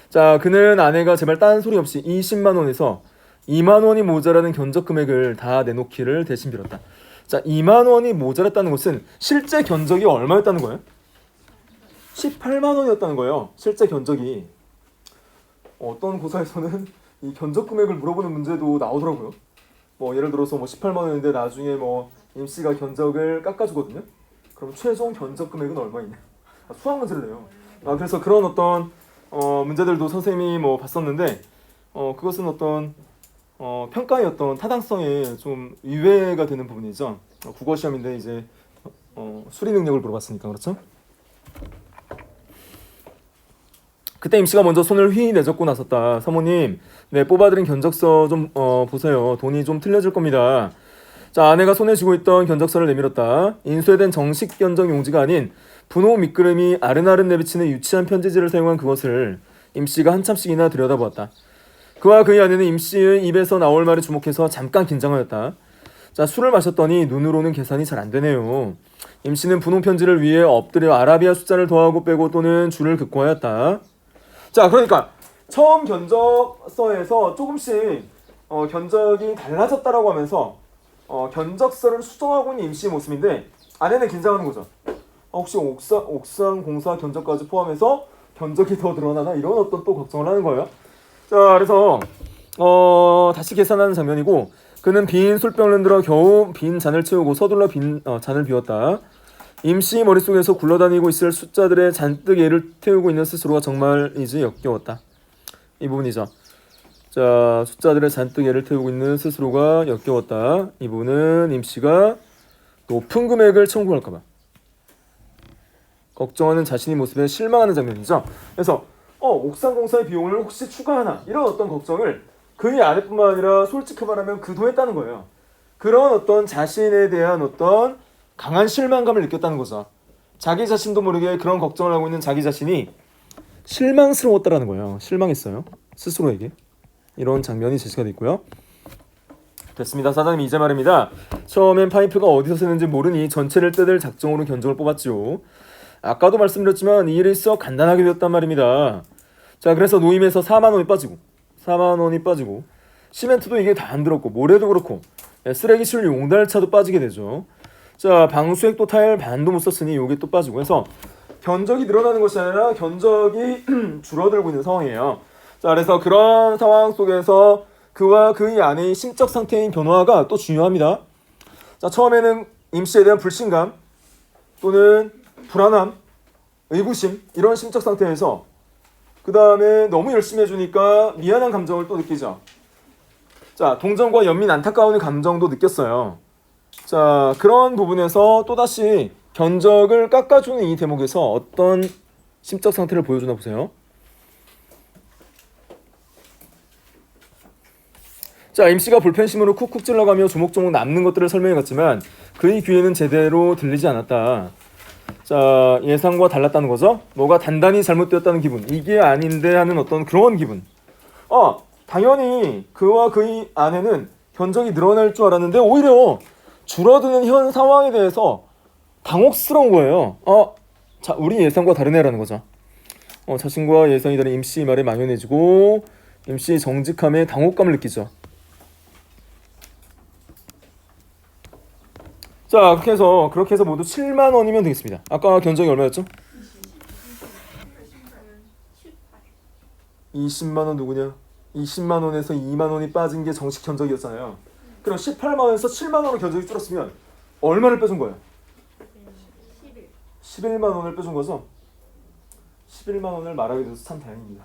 Speaker 1: 자, 그는 아내가 제발 딴소리 없이 20만 원에서 2만 원이 모자라는 견적 금액을 다 내놓기를 대신 빌었다. 자, 2만 원이 모자랐다는 것은 실제 견적이 얼마였다는 거예요? 18만 원이었다는 거예요. 실제 견적이. 어떤 고사에서는 이 견적 금액을 물어보는 문제도 나오더라고요. 뭐 예를 들어서 뭐 18만 원인데 나중에 뭐 임 씨가 견적을 깎아주거든요. 그럼 최종 견적 금액은 얼마이냐? 수학 문제를 내요. 그래서 그런 어떤 문제들도 선생님이 뭐 봤었는데 그것은 어떤 평가의 어떤 타당성에 좀 위배가 되는 부분이죠. 국어 시험인데 이제 수리 능력을 물어봤으니까 그렇죠? 그때 임 씨가 먼저 손을 휘 내젓고 나섰다. 사모님, 네, 뽑아드린 견적서 좀 보세요. 돈이 좀 틀려질 겁니다. 자, 아내가 손에 쥐고 있던 견적서를 내밀었다. 인쇄된 정식 견적 용지가 아닌 분호 밑그림이 아른아른 내비치는 유치한 편지지를 사용한 그것을 임 씨가 한참씩이나 들여다보았다. 그와 그의 아내는 임 씨의 입에서 나올 말에 주목해서 잠깐 긴장하였다. 자, 술을 마셨더니 눈으로는 계산이 잘 안 되네요. 임 씨는 분홍 편지를 위에 엎드려 아라비아 숫자를 더하고 빼고 또는 줄을 긋고 하였다. 자, 그러니까 처음 견적서에서 조금씩 견적이 달라졌다라고 하면서 견적서를 수정하고 있는 임 씨의 모습인데 아내는 긴장하는 거죠. 혹시 옥상 공사 견적까지 포함해서 견적이 더 늘어나나 이런 어떤 또 걱정을 하는 거예요. 자, 그래서 다시 계산하는 장면이고 그는 빈 술병을 흔들어 겨우 빈 잔을 채우고 서둘러 빈 잔을 비웠다. 임씨 머릿속에서 굴러다니고 있을 숫자들의 잔뜩 애를 태우고 있는 스스로가 정말이지 역겨웠다. 이 부분이죠. 자, 숫자들의 잔뜩 애를 태우고 있는 스스로가 역겨웠다. 이 부분은 임씨가 높은 금액을 청구할까봐 걱정하는 자신의 모습에 실망하는 장면이죠. 그래서 옥상공사의 비용을 혹시 추가하나 이런 어떤 걱정을 그의 아내뿐만 아니라 솔직히 말하면 그도 했다는 거예요. 그런 어떤 자신에 대한 어떤 강한 실망감을 느꼈다는 거죠. 자기 자신도 모르게 그런 걱정을 하고 있는 자기 자신이 실망스러웠다라는 거예요. 실망했어요. 스스로에게. 이런 장면이 제시가 됐고요. 됐습니다. 사장님 이제 말입니다. 처음엔 파이프가 어디서 새는지 모르니 전체를 뜯을 작정으로 견적을 뽑았지요. 아까도 말씀드렸지만 이 일이 썩 간단하게 되었단 말입니다. 자, 그래서 노임에서 4만 원이 빠지고 4만 원이 빠지고 시멘트도 이게 다 안 들었고 모래도 그렇고 쓰레기 실 용달차도 빠지게 되죠. 자, 방수액도 타일 반도 못 썼으니 요게 또 빠지고 해서 견적이 늘어나는 것이 아니라 견적이 줄어들고 있는 상황이에요. 자, 그래서 그런 상황 속에서 그와 그의 아내의 심적 상태인 변화가 또 중요합니다. 자, 처음에는 임씨에 대한 불신감 또는 불안함, 의구심 이런 심적 상태에서 그 다음에 너무 열심히 해주니까 미안한 감정을 또 느끼죠. 자, 동정과 연민 안타까운 감정도 느꼈어요. 자, 그런 부분에서 또다시 견적을 깎아주는 이 대목에서 어떤 심적 상태를 보여주나 보세요. 자, 임씨가 볼펜심으로 쿡쿡 찔러가며 조목조목 남는 것들을 설명해갔지만 그의 귀에는 제대로 들리지 않았다. 자, 예상과 달랐다는 거죠. 뭐가 단단히 잘못되었다는 기분, 이게 아닌데 하는 어떤 그런 기분. 당연히 그와 그의 아내는 견적이 늘어날 줄 알았는데 오히려 줄어드는 현 상황에 대해서 당혹스러운 거예요. 자, 우리 예상과 다르네라는 거죠. 자신과 예상이 다른 임씨 말에 망연해지고 임씨의 정직함에 당혹감을 느끼죠. 자, 그렇게 해서 모두 7만 원이면 되겠습니다. 아까 견적이 얼마였죠? 20만 원 누구냐? 20만 원에서 2만 원이 빠진 게 정식 견적이었잖아요. 그럼 18만 원에서 7만 원으로 견적이 줄었으면 얼마를 빼준 거예요? 11만 원을 빼준 거죠? 11만 원을 말하게 돼서 참 다행입니다.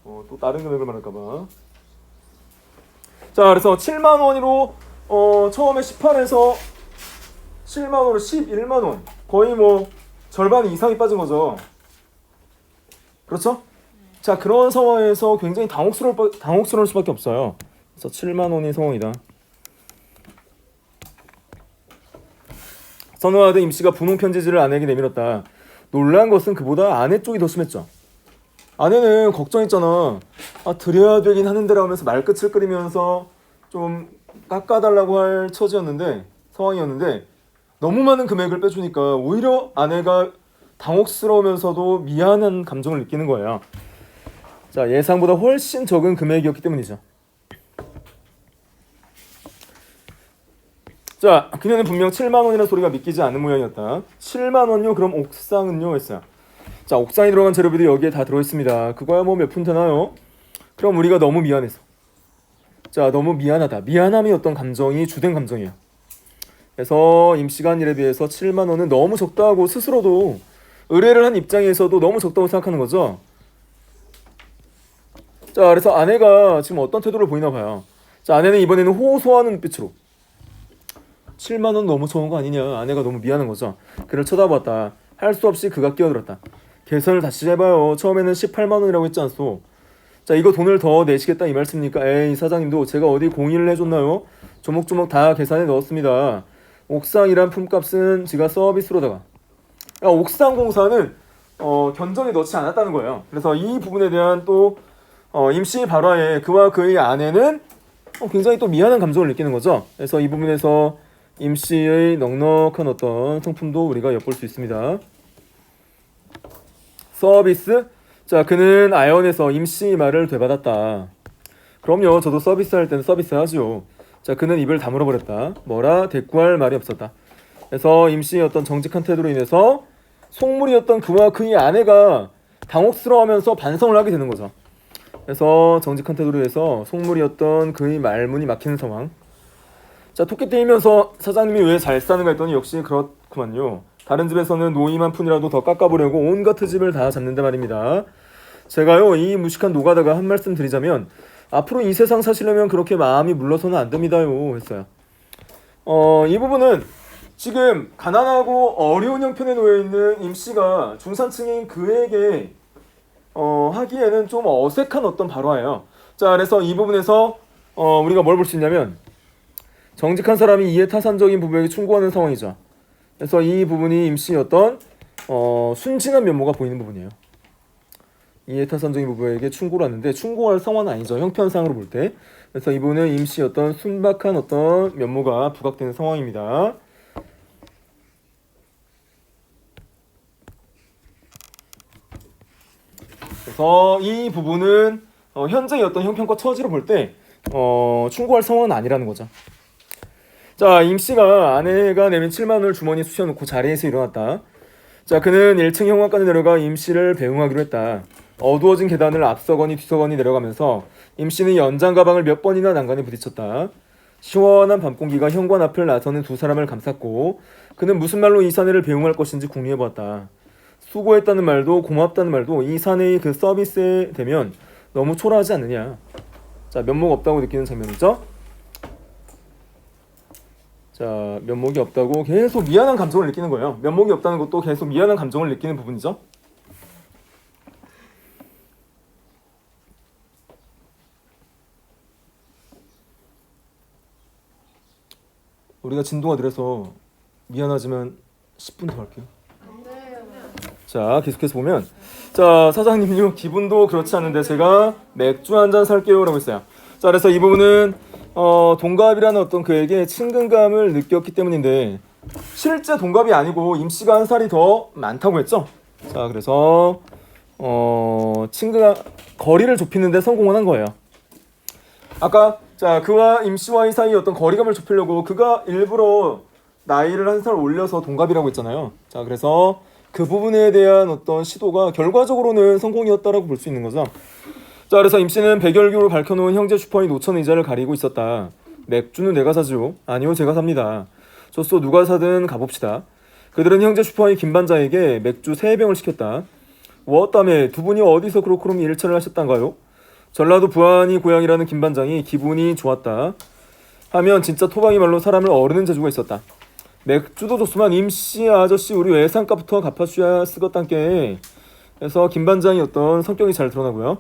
Speaker 1: 또 다른 금액을 말할까봐. 자, 그래서 7만 원으로 처음에 18에서 7만 원으로 11만 원, 거의 뭐 절반 이상이 빠진 거죠. 그렇죠? 자, 그런 상황에서 굉장히 당혹스러울 수밖에 없어요. 그래서 7만 원이 상황이다. 선호하던 임씨가 분홍 편지지를 아내에게 내밀었다. 놀란 것은 그보다 아내 쪽이 더 심했죠. 아내는 걱정했잖아. 드려야 되긴 하는데라 하면서 말끝을 끓이면서 좀 깎아달라고 할 상황이었는데 너무 많은 금액을 빼주니까 오히려 아내가 당혹스러우면서도 미안한 감정을 느끼는 거예요. 자, 예상보다 훨씬 적은 금액이었기 때문이죠. 자, 그녀는 분명 7만 원이라는 소리가 믿기지 않는 모양이었다. 7만 원요? 그럼 옥상은요? 했어요. 자, 옥상에 들어간 재료비도 여기에 다 들어있습니다. 그거야 뭐 몇 푼 되나요? 그럼 우리가 너무 미안해서. 자, 너무 미안하다. 미안함이 어떤 감정이 주된 감정이에요. 그래서 임씨가 한 일에 비해서 7만 원은 너무 적다고 스스로도 의뢰를 한 입장에서도 너무 적다고 생각하는 거죠. 자, 그래서 아내가 지금 어떤 태도를 보이나 봐요. 자, 아내는 이번에는 호소하는 눈빛으로 7만 원 너무 적은 거 아니냐. 아내가 너무 미안한 거죠. 그를 쳐다봤다. 할 수 없이 그가 끼어들었다. 계산을 다시 해봐요. 처음에는 18만 원이라고 했지 않소. 자, 이거 돈을 더 내시겠다 이 말씀입니까? 에이, 사장님도 제가 어디 공의를 해줬나요? 조목조목 다 계산해 넣었습니다. 옥상이란 품값은 지가 서비스로다가 옥상 공사는 견적에 넣지 않았다는 거예요. 그래서 이 부분에 대한 또 임씨 발화에 그와 그의 아내는 굉장히 또 미안한 감정을 느끼는 거죠. 그래서 이 부분에서 임씨의 넉넉한 어떤 성품도 우리가 엿볼 수 있습니다. 서비스. 자, 그는 아연에서 임씨 말을 되받았다. 그럼요, 저도 서비스할 때는 서비스 하죠. 자, 그는 입을 다물어 버렸다. 뭐라 대꾸할 말이 없었다. 그래서 임씨의 어떤 정직한 태도로 인해서 속물이었던 그와 그의 아내가 당혹스러워하면서 반성을 하게 되는 거죠. 그래서 정직한 태도로 해서 속물이었던 그의 말문이 막히는 상황. 자, 토끼 떼이면서 사장님이 왜 잘 싸는가 했더니 역시 그렇구만요. 다른 집에서는 노임 한 푼이라도 더 깎아보려고 온갖 트집을 다 잡는데 말입니다. 제가요 이 무식한 노가다가 한 말씀 드리자면 앞으로 이 세상 사시려면 그렇게 마음이 물러서는 안 됩니다요 했어요. 이 부분은 지금 가난하고 어려운 형편에 놓여있는 임씨가 중산층인 그에게 하기에는 좀 어색한 어떤 발화예요. 자, 그래서 이 부분에서 우리가 뭘 볼 수 있냐면 정직한 사람이 이해타산적인 부부에게 충고하는 상황이죠. 그래서 이 부분이 임씨의 어떤 순진한 면모가 보이는 부분이에요. 이해타산적인 부부에게 충고를 하는데 충고할 상황은 아니죠. 형편상으로 볼 때. 그래서 이 부분은 임씨의 어떤 순박한 어떤 면모가 부각되는 상황입니다. 그래서 이 부분은 현재의 어떤 형편과 처지로 볼 때 충고할 상황은 아니라는 거죠. 자, 임씨가 아내가 내민 7만 원을 주머니에 쑤셔놓고 자리에서 일어났다. 자, 그는 1층 현관까지 내려가 임씨를 배웅하기로 했다. 어두워진 계단을 앞서거니 뒤서거니 내려가면서 임씨는 연장 가방을 몇 번이나 난간에 부딪혔다. 시원한 밤 공기가 현관 앞을 나서는 두 사람을 감쌌고 그는 무슨 말로 이 사내를 배웅할 것인지 궁리해보았다. 수고했다는 말도 고맙다는 말도 이 사내의 그 서비스에 대면 너무 초라하지 않느냐. 자, 면목 없다고 느끼는 장면이죠. 자, 면목이 없다고 계속 미안한 감정을 느끼는 거예요. 면목이 없다는 것도 계속 미안한 감정을 느끼는 부분이죠. 우리가 진도가 느려서 미안하지만 10분 더 할게요. 자, 계속해서 보면 자, 사장님요 기분도 그렇지 않은데 제가 맥주 한 잔 살게요 라고 했어요. 자, 그래서 이 부분은 동갑이라는 어떤 그에게 친근감을 느꼈기 때문인데 실제 동갑이 아니고 임씨가 한 살이 더 많다고 했죠. 자, 그래서 친근감 거리를 좁히는 데 성공을 한 거예요. 아까 자, 그와 임씨와의 사이 어떤 거리감을 좁히려고 그가 일부러 나이를 한 살 올려서 동갑이라고 했잖아요. 자, 그래서 그 부분에 대한 어떤 시도가 결과적으로는 성공이었다라고 볼 수 있는 거죠. 자, 그래서 임씨는 백열교로 밝혀놓은 형제 슈퍼의 노천 의자를 가리고 있었다. 맥주는 내가 사죠. 아니요, 제가 삽니다. 좋소, 누가 사든 가봅시다. 그들은 형제 슈퍼의 김반장에게 맥주 3병을 시켰다. 워땀에 두 분이 어디서 그렇게 일처를 하셨단가요? 전라도 부안이 고향이라는 김반장이 기분이 좋았다 하면 진짜 토방이 말로 사람을 어르는 재주가 있었다. 맥주도 좋지만 임씨 아저씨 우리 외상값부터 갚아주셔야 쓰겄단께 해서 김반장이 어떤 성격이 잘 드러나고요.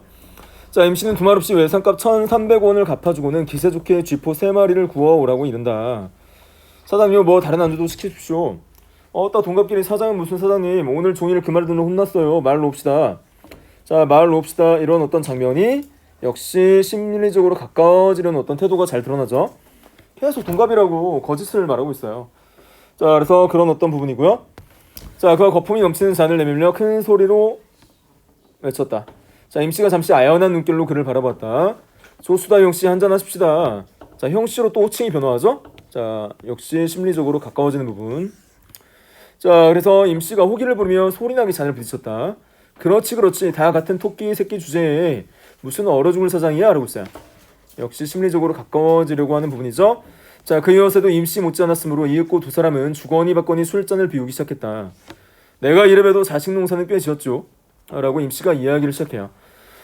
Speaker 1: 자, 임씨는 두말 없이 외상값 1,300원을 갚아주고는 기세 좋게 쥐포 3마리를 구워오라고 이른다. 사장님 뭐 다른 안주도 시키십시오. 따 동갑끼리 사장은 무슨 사장님 오늘 종일 그 말을 듣는 혼났어요. 말 놓읍시다. 자, 말 놓읍시다. 이런 어떤 장면이 역시 심리적으로 가까워지려는 어떤 태도가 잘 드러나죠. 계속 동갑이라고 거짓을 말하고 있어요. 자, 그래서 그런 어떤 부분이고요. 자, 그가 거품이 넘치는 잔을 내밀며 큰 소리로 외쳤다. 자, 임씨가 잠시 아연한 눈길로 그를 바라봤다. 조수다 형씨 한잔 하십시다. 자, 형씨로 또 호칭이 변화하죠. 자, 역시 심리적으로 가까워지는 부분. 자, 그래서 임씨가 호기를 부르며 소리나게 잔을 부딪혔다. 그렇지 다 같은 토끼 새끼 주제에 무슨 얼어 죽을 사장이야 라고 했어요. 역시 심리적으로 가까워지려고 하는 부분이죠. 자, 그 이어서도 임씨 못지 않았으므로 이윽고 두 사람은 주거니 받거니 술잔을 비우기 시작했다. 내가 이래봬도 자식 농사는 꽤 지었죠 라고 임씨가 이야기를 시작해요.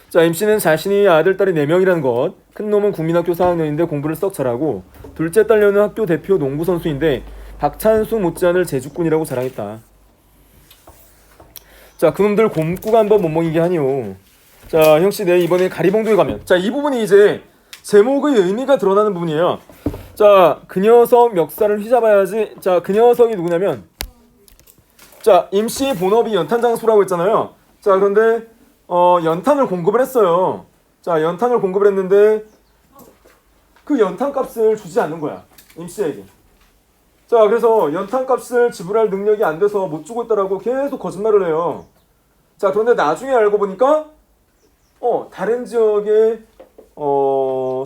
Speaker 1: 자, 임씨는 자신이 아들 딸이 4명이라는 것, 큰 놈은 국민학교 4학년인데 공부를 썩 잘하고 둘째 딸녀는 학교 대표 농구 선수인데 박찬수 못지않을 제주꾼이라고 자랑했다. 자, 그놈들 곰꾸가 한번 못 먹이게 하니요. 자, 형씨 내 이번에 가리봉도에 가면 자, 이 부분이 이제 제목의 의미가 드러나는 부분이에요. 자, 그 녀석 멱살을 휘잡아야지. 자, 그 녀석이 누구냐면 자, 임씨 본업이 연탄장수라고 했잖아요. 자, 그런데 연탄을 공급을 했어요. 자, 연탄을 공급을 했는데 그 연탄값을 주지 않는 거야, 임씨에게. 자, 그래서 연탄값을 지불할 능력이 안 돼서 못 주고 있다라고 계속 거짓말을 해요. 자, 그런데 나중에 알고 보니까 다른 지역에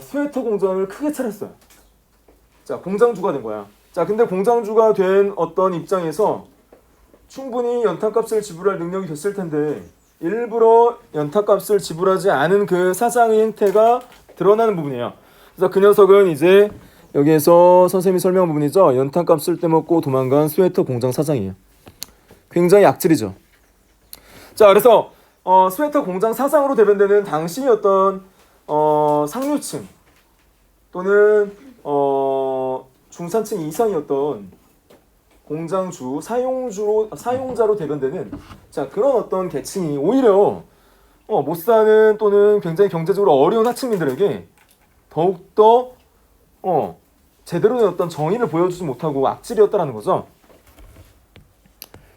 Speaker 1: 스웨터 공장을 크게 차렸어요. 자, 공장주가 된 거야. 자, 근데 공장주가 된 어떤 입장에서 충분히 연탄값을 지불할 능력이 됐을 텐데 일부러 연탄값을 지불하지 않은 그 사장의 행태가 드러나는 부분이에요. 그래서 그 녀석은 이제 여기에서 선생님이 설명한 부분이죠. 연탄값을 떼먹고 도망간 스웨터 공장 사장이에요. 굉장히 악질이죠. 자, 그래서 스웨터 공장 사장으로 대변되는 당시 어떤 상류층 또는 중산층 이상이었던 공장주, 사용자로 대변되는 자 그런 어떤 계층이 오히려 못 사는 또는 굉장히 경제적으로 어려운 하층민들에게 더욱더 제대로 된 어떤 정의를 보여주지 못하고 악질이었다라는 거죠.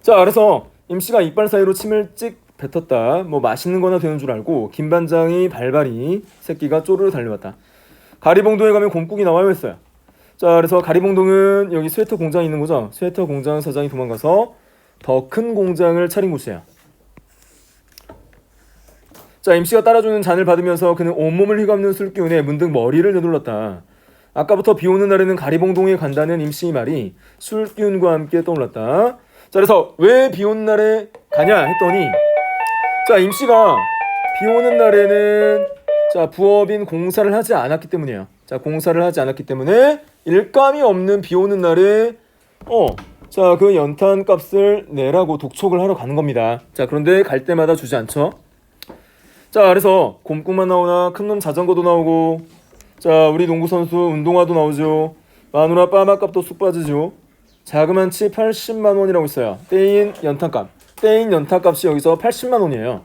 Speaker 1: 자, 그래서 임씨가 이빨 사이로 침을 찍 뱉었다. 뭐 맛있는 거나 되는 줄 알고 김반장이 발발이 새끼가 쪼르르 달려왔다. 가리봉동에 가면 곰국이 나와요 했어요. 자, 그래서 가리봉동은 여기 스웨터 공장이 있는 거죠. 스웨터 공장 사장이 도망가서 더 큰 공장을 차린 곳이에요. 자, 임씨가 따라주는 잔을 받으면서 그는 온몸을 휘감는 술 기운에 문득 머리를 내둘렀다. 아까부터 비 오는 날에는 가리봉동에 간다는 임씨의 말이 술 기운과 함께 떠올랐다. 자, 그래서 왜 비 오는 날에 가냐 했더니 자, 임씨가 비 오는 날에는 자, 부업인 공사를 하지 않았기 때문이에요. 자, 공사를 하지 않았기 때문에 일감이 없는 비 오는 날에 자, 그 연탄 값을 내라고 독촉을 하러 가는 겁니다. 자, 그런데 갈 때마다 주지 않죠. 자, 그래서 곰국만 나오나 큰놈 자전거도 나오고 자, 우리 농구 선수 운동화도 나오죠. 마누라 빠마값도 쑥 빠지죠. 자그만치 80만 원이라고 있어요. 떼인 연탄값. 떼인 연탄값이 여기서 80만 원이에요.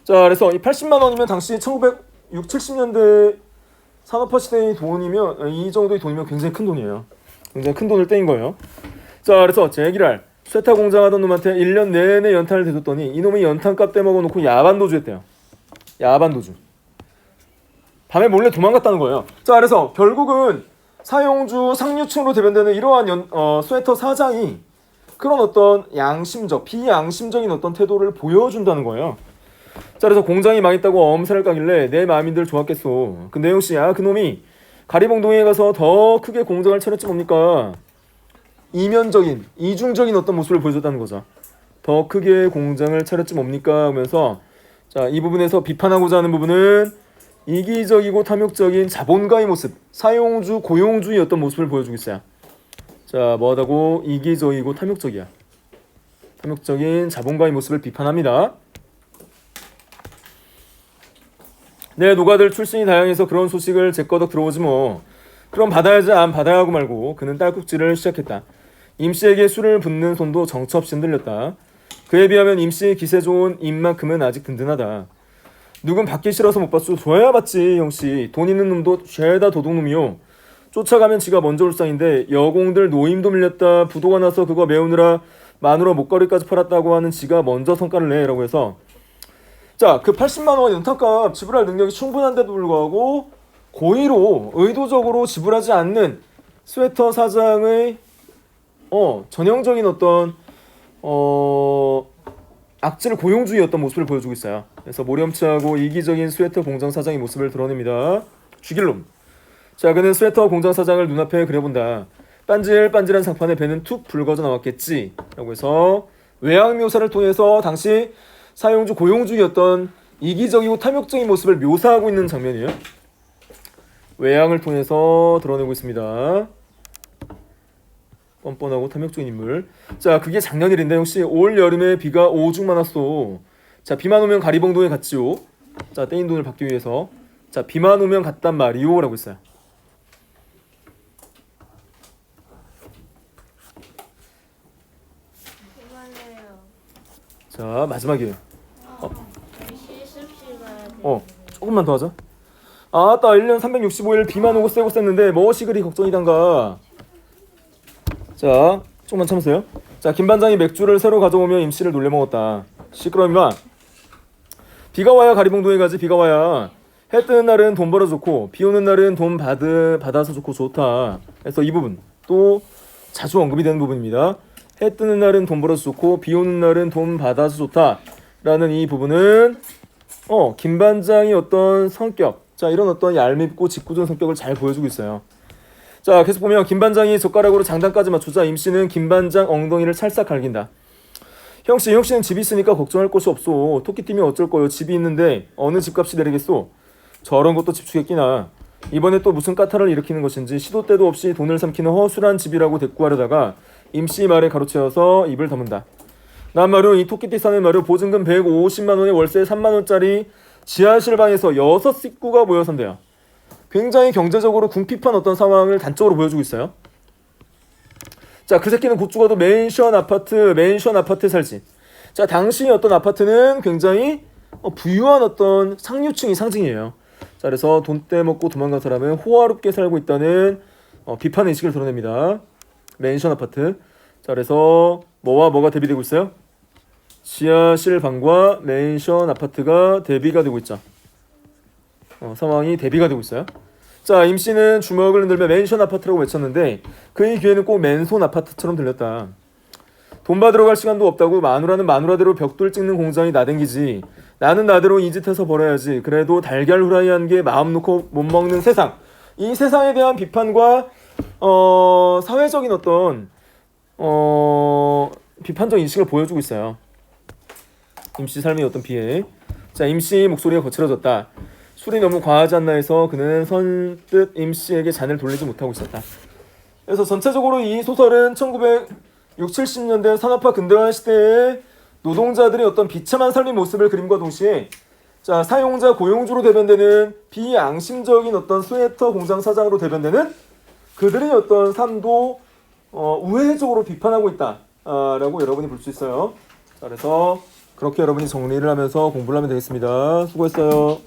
Speaker 1: 자, 그래서 이 80만 원이면 당시 1960, 70년대 산업화 시대의 돈이면 이 정도의 돈이면 굉장히 큰 돈이에요. 굉장히 큰 돈을 떼인 거예요. 자, 그래서 제기랄 쇠타 공장 하던 놈한테 1년 내내 연탄을 대줬더니 이놈이 연탄값 떼먹어 놓고 야반도주 했대요. 야반도주. 밤에 몰래 도망갔다는 거예요. 자, 그래서 결국은 사용주 상류층으로 대변되는 이러한 스웨터 사장이 그런 어떤 양심적, 비양심적인 어떤 태도를 보여준다는 거예요. 자, 그래서 공장이 망했다고 엄살을 까길래 내 마음인들 좋았겠소. 근데 역시 그놈이 가리봉동에 가서 더 크게 공장을 차렸지 뭡니까? 이면적인, 이중적인 어떤 모습을 보여줬다는 거죠. 더 크게 공장을 차렸지 뭡니까? 하면서 자, 이 부분에서 비판하고자 하는 부분은 이기적이고 탐욕적인 자본가의 모습, 사용주, 고용주의 어떤 모습을 보여주고 있어요. 자, 뭐하다고 이기적이고 탐욕적이야. 탐욕적인 자본가의 모습을 비판합니다. 내 노가들 출신이 다양해서 그런 소식을 제꺼덕 들어오지 뭐. 그럼 받아야지 안 받아야 하고 말고 그는 딸꾹질을 시작했다. 임씨에게 술을 붓는 손도 정처없이 흔들렸다. 그에 비하면 임씨의 기세 좋은 입만큼은 아직 든든하다. 누군 받기 싫어서 못 받죠. 줘야 받지 형씨. 돈 있는 놈도 죄다 도둑놈이요. 쫓아가면 지가 먼저 울상인데 여공들 노임도 밀렸다. 부도가 나서 그거 메우느라 마누라 목걸이까지 팔았다고 하는 지가 먼저 성과를 내라고 해서 자, 그 80만 원 연탄값 지불할 능력이 충분한데도 불구하고 고의로 의도적으로 지불하지 않는 스웨터 사장의 전형적인 어떤 악질 고용주의 어떤 모습을 보여주고 있어요. 그래서 모렴치하고 이기적인 스웨터 공장 사장의 모습을 드러냅니다. 죽일 놈. 자, 그는 스웨터 공장 사장을 눈앞에 그려본다. 반질반질한 상판에 배는 툭 붉어져 나왔겠지 라고 해서 외양 묘사를 통해서 당시 사용주 고용주의였던 이기적이고 탐욕적인 모습을 묘사하고 있는 장면이에요. 외양을 통해서 드러내고 있습니다. 뻔뻔하고 탐욕적인 인물. 자, 그게 작년일인데 혹시 올 여름에 비가 오죽 많았어. 자, 비만 오면 가리봉동에 갔지요. 자, 떼인 돈을 받기 위해서. 자, 비만 오면 갔단 말이요 라고 했어요. 자, 마지막이에요. 조금만 더 하자. 아따, 1년 365일 비만 오고 쐬고 쐈는데 무엇이 그리 걱정이단가. 자, 조금만 참으세요. 자, 김반장이 맥주를 새로 가져오며 임씨를 놀려먹었다. 시끄러 임마. 비가 와야 가리봉동에 가지. 비가 와야. 해 뜨는 날은 돈 벌어 좋고 비 오는 날은 돈 받아서 좋고 좋다. 그래서 이 부분 또 자주 언급이 되는 부분입니다. 해 뜨는 날은 돈 벌어서 좋고 비 오는 날은 돈 받아서 좋다 라는 이 부분은 김반장이 어떤 성격, 자, 이런 어떤 얄밉고 짓궂은 성격을 잘 보여주고 있어요. 자, 계속 보면 김반장이 젓가락으로 장단까지 맞추자 임씨는 김반장 엉덩이를 찰싹 갈긴다. 형씨는 집이 있으니까 걱정할 것이 없소. 토끼팀이 어쩔 거요. 집이 있는데 어느 집값이 내리겠소. 저런 것도 집주겠기나. 이번에 또 무슨 까탈을 일으키는 것인지 시도 때도 없이 돈을 삼키는 허술한 집이라고 대꾸하려다가 임씨 말에 가로채어서 입을 다문다. 난 말이요 이 토끼띠 사는 말이요 보증금 150만 원에 월세 3만 원짜리 지하실 방에서 6 식구가 모여 산대요. 굉장히 경제적으로 궁핍한 어떤 상황을 단적으로 보여주고 있어요. 자, 그 새끼는 곧 죽어도 맨션 아파트에 살지. 자, 당시 어떤 아파트는 굉장히 부유한 어떤 상류층이 상징이에요. 자, 그래서 돈 떼먹고 도망간 사람은 호화롭게 살고 있다는 비판 의식을 드러냅니다. 맨션 아파트. 자, 그래서 뭐와 뭐가 대비되고 있어요? 지하실 방과 맨션 아파트가 대비가 되고 있죠. 상황이 대비가 되고 있어요. 자, 임씨는 주먹을 흔들며 맨션 아파트라고 외쳤는데 그의 귀에는 꼭 맨손 아파트처럼 들렸다. 돈 받으러 갈 시간도 없다고 마누라는 마누라대로 벽돌 찍는 공장이 나댕기지. 나는 나대로 이 짓 해서 벌어야지. 그래도 달걀 후라이한 게 마음 놓고 못 먹는 세상. 이 세상에 대한 비판과 사회적인 어떤 비판적 인식을 보여주고 있어요. 임씨 삶의 어떤 비애. 자, 임씨 목소리가 거칠어졌다. 술이 너무 과하지 않나 해서 그는 선뜻 임씨에게 잔을 돌리지 못하고 있었다. 그래서 전체적으로 이 소설은 1960, 70년대 산업화 근대화 시대에 노동자들의 어떤 비참한 삶의 모습을 그림과 동시에 자, 사용자 고용주로 대변되는 비양심적인 어떤 스웨터 공장 사장으로 대변되는 그들의 어떤 삶도 우회적으로 비판하고 있다 라고 여러분이 볼 수 있어요. 자, 그래서 그렇게 여러분이 정리를 하면서 공부를 하면 되겠습니다. 수고했어요.